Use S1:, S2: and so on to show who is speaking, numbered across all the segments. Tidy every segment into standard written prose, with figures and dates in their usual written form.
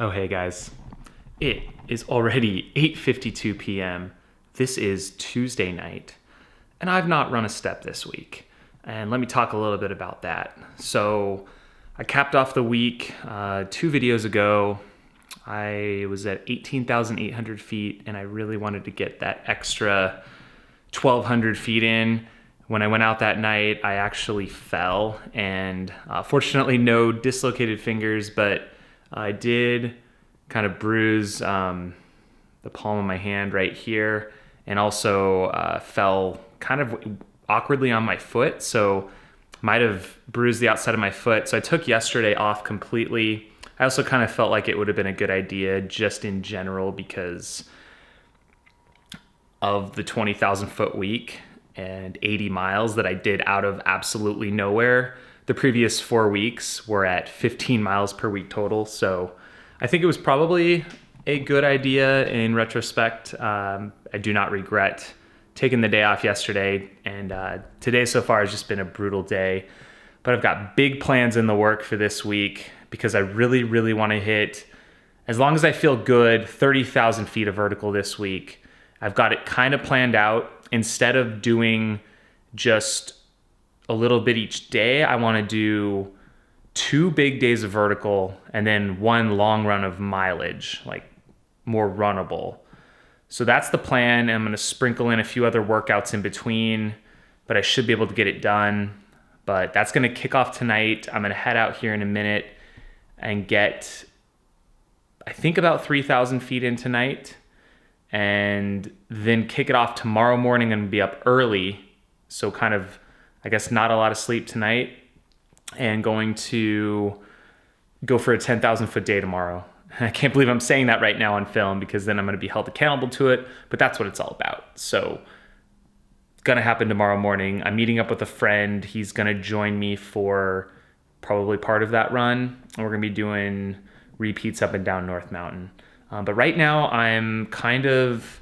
S1: Oh, hey guys. It is already 8:52 p.m. This is Tuesday night, and I've not run a step this week. And let me talk a little bit about that. So, I capped off the week 2 videos ago. I was at 18,800 feet, and I really wanted to get that extra 1,200 feet in. When I went out that night, I actually fell, and fortunately no dislocated fingers, but I did kind of bruise the palm of my hand right here, and also fell kind of awkwardly on my foot, so might have bruised the outside of my foot. So I took yesterday off completely. I also kind of felt like it would have been a good idea just in general because of the 20,000 foot week and 80 miles that I did out of absolutely nowhere. The previous 4 weeks were at 15 miles per week total. So I think it was probably a good idea in retrospect. I do not regret taking the day off yesterday. And today so far has just been a brutal day. But I've got big plans in the work for this week because I really, really want to hit, as long as I feel good, 30,000 feet of vertical this week. I've got it kind of planned out. Instead of doing just a little bit each day, I want to do 2 big days of vertical and then 1 long run of mileage, like more runnable. So that's the plan. I'm going to sprinkle in a few other workouts in between, but I should be able to get it done. But that's going to kick off tonight. I'm going to head out here in a minute and get, I think, about 3,000 feet in tonight, and then kick it off tomorrow morning and be up early. So kind of, I guess, not a lot of sleep tonight, and going to go for a 10,000 foot day tomorrow. I can't believe I'm saying that right now on film because then I'm going to be held accountable to it, but that's what it's all about. So it's going to happen tomorrow morning. I'm meeting up with a friend. He's going to join me for probably part of that run, and we're going to be doing repeats up and down North Mountain. But right now I'm kind of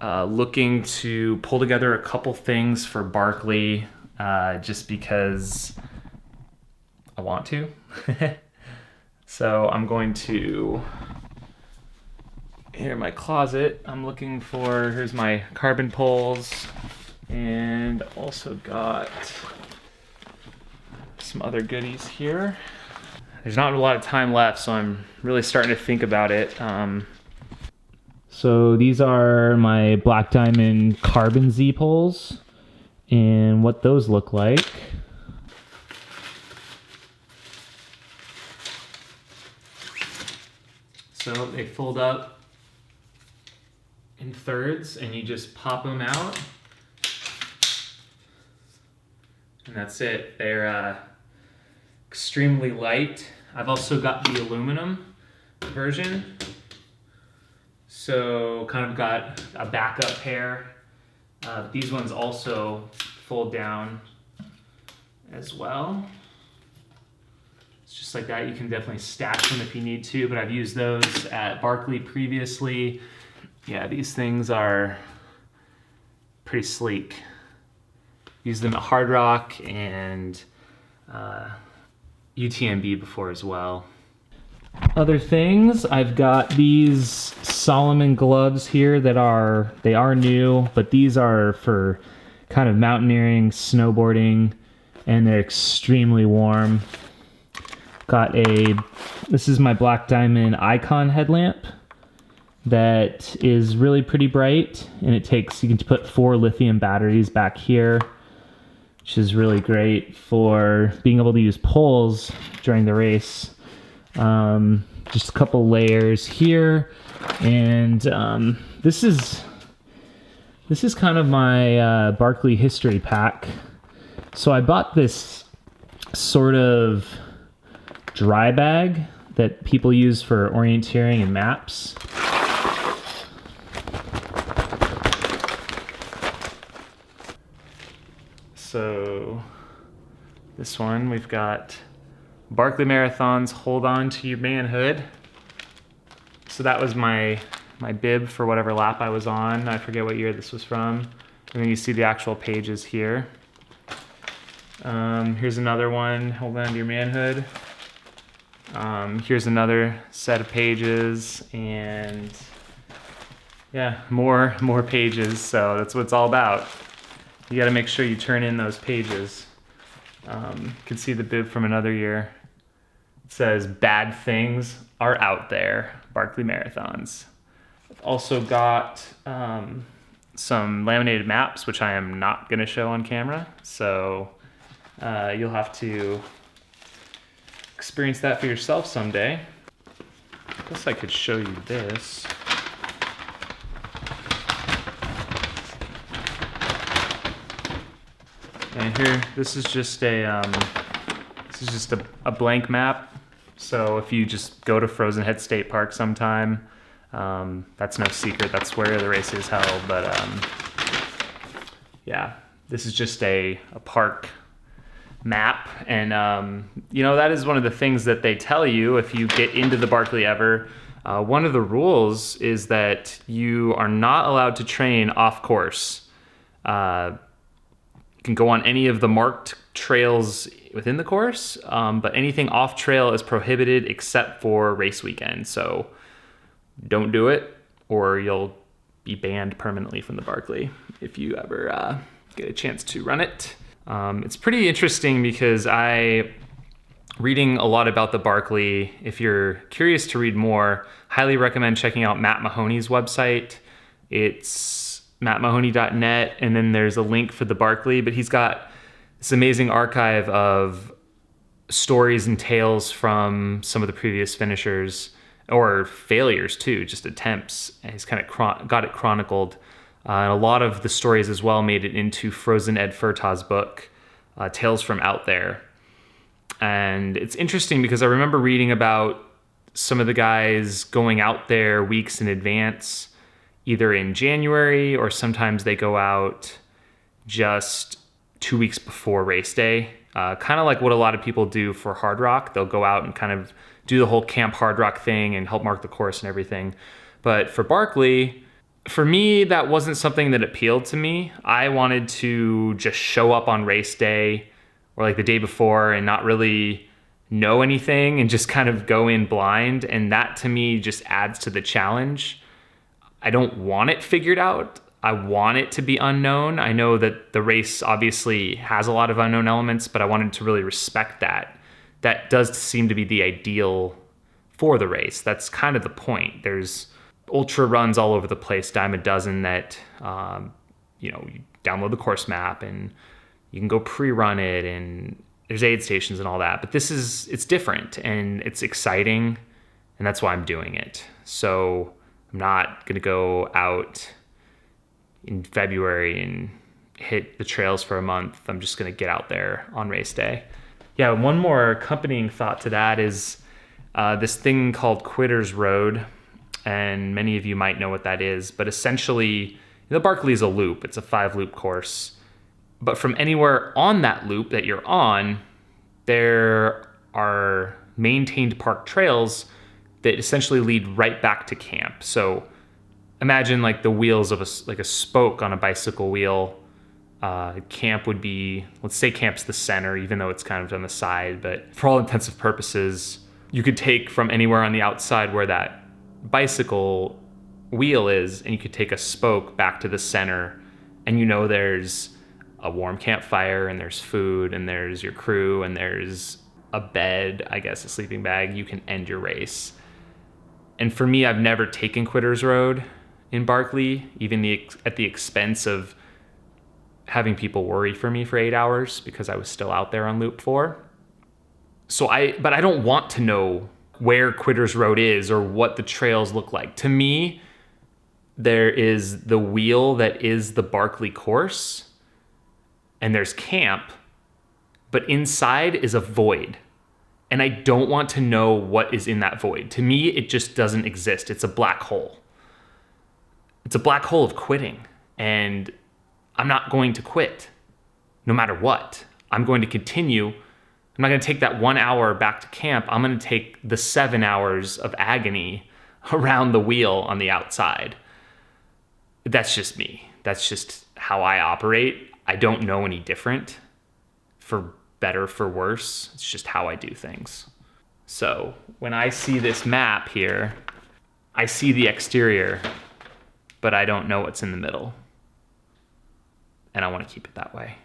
S1: looking to pull together a couple things for Barkley just because I want to. So I'm going to, here in my closet, I'm looking for, here's my carbon poles, and also got some other goodies here. There's not a lot of time left, so I'm really starting to think about it. So these are my Black Diamond carbon Z poles, and what those look like. So they fold up in thirds, and you just pop them out, and that's it. They're extremely light. I've also got the aluminum version, so kind of got a backup pair. These ones also fold down as well. It's just like that. You can definitely stack them if you need to, but I've used those at Barkley previously. Yeah, these things are pretty sleek. Used them at Hard Rock and UTMB before as well. Other things, I've got these Solomon gloves here that they are new, but these are for kind of mountaineering, snowboarding, and they're extremely warm. This is my Black Diamond Icon headlamp that is really pretty bright, and you can put 4 lithium batteries back here, which is really great for being able to use poles during the race. Just a couple layers here, and this is kind of my Barkley history pack. So I bought this sort of dry bag that people use for orienteering and maps. So this one, we've got Barkley Marathons, Hold On to Your Manhood. So that was my bib for whatever lap I was on. I forget what year this was from. And then you see the actual pages here. Here's another one, Hold On to Your Manhood. Here's another set of pages, and yeah, more pages. So that's what it's all about. You got to make sure you turn in those pages. You can see the bib from another year. It says, "Bad things are out there, Barkley Marathons." I've also got some laminated maps, which I am not going to show on camera. So you'll have to experience that for yourself someday. I guess I could show you this. And here, this is just a blank map. So if you just go to Frozen Head State Park sometime, that's no secret. That's where the race is held. But yeah, this is just a park map. And that is one of the things that they tell you if you get into the Barkley ever. One of the rules is that you are not allowed to train off course. You can go on any of the marked trails within the course, but anything off trail is prohibited except for race weekend. So don't do it, or you'll be banned permanently from the Barkley if you ever get a chance to run it. It's pretty interesting because reading a lot about the Barkley, if you're curious to read more, highly recommend checking out Matt Mahoney's website. It's mattmahoney.net, and then there's a link for the Barkley, but he's got this amazing archive of stories and tales from some of the previous finishers, or failures too, just attempts. And he's kind of got it chronicled. And a lot of the stories as well made it into Frozen Ed Furtaugh's book, Tales from Out There. And it's interesting because I remember reading about some of the guys going out there weeks in advance, either in January, or sometimes they go out just 2 weeks before race day. Kind of like what a lot of people do for Hard Rock. They'll go out and kind of do the whole Camp Hard Rock thing and help mark the course and everything. But for Barkley, for me, that wasn't something that appealed to me. I wanted to just show up on race day or like the day before and not really know anything and just kind of go in blind. And that to me just adds to the challenge. I don't want it figured out. I want it to be unknown. I know that the race obviously has a lot of unknown elements, but I wanted to really respect that. That does seem to be the ideal for the race. That's kind of the point. There's ultra runs all over the place, dime a dozen that, you download the course map and you can go pre-run it, and there's aid stations and all that. But it's different and it's exciting, and that's why I'm doing it. So I'm not going to go out in February and hit the trails for a month. I'm just going to get out there on race day. Yeah, one more accompanying thought to that is this thing called Quitter's Road. And many of you might know what that is. But essentially, the Barkley is a loop. It's a 5-loop course. But from anywhere on that loop that you're on, there are maintained park trails that essentially lead right back to camp. So imagine like the wheels of a spoke on a bicycle wheel. Camp would be, let's say camp's the center, even though it's kind of on the side. But for all intents and purposes, you could take from anywhere on the outside where that bicycle wheel is, and you could take a spoke back to the center, and there's a warm campfire, and there's food, and there's your crew, and there's a bed, I guess a sleeping bag. You can end your race. And for me, I've never taken Quitter's Road in Barkley, even at the expense of having people worry for me for 8 hours because I was still out there on loop 4. But I don't want to know where Quitter's Road is or what the trails look like. To me, there is the wheel that is the Barkley course, and there's camp, but inside is a void. And I don't want to know what is in that void. To me, it just doesn't exist. It's a black hole. It's a black hole of quitting. And I'm not going to quit, no matter what. I'm going to continue. I'm not going to take that 1 hour back to camp. I'm going to take the 7 hours of agony around the wheel on the outside. That's just me. That's just how I operate. I don't know any different, for better, for worse. It's just how I do things. So when I see this map here, I see the exterior, but I don't know what's in the middle. And I want to keep it that way.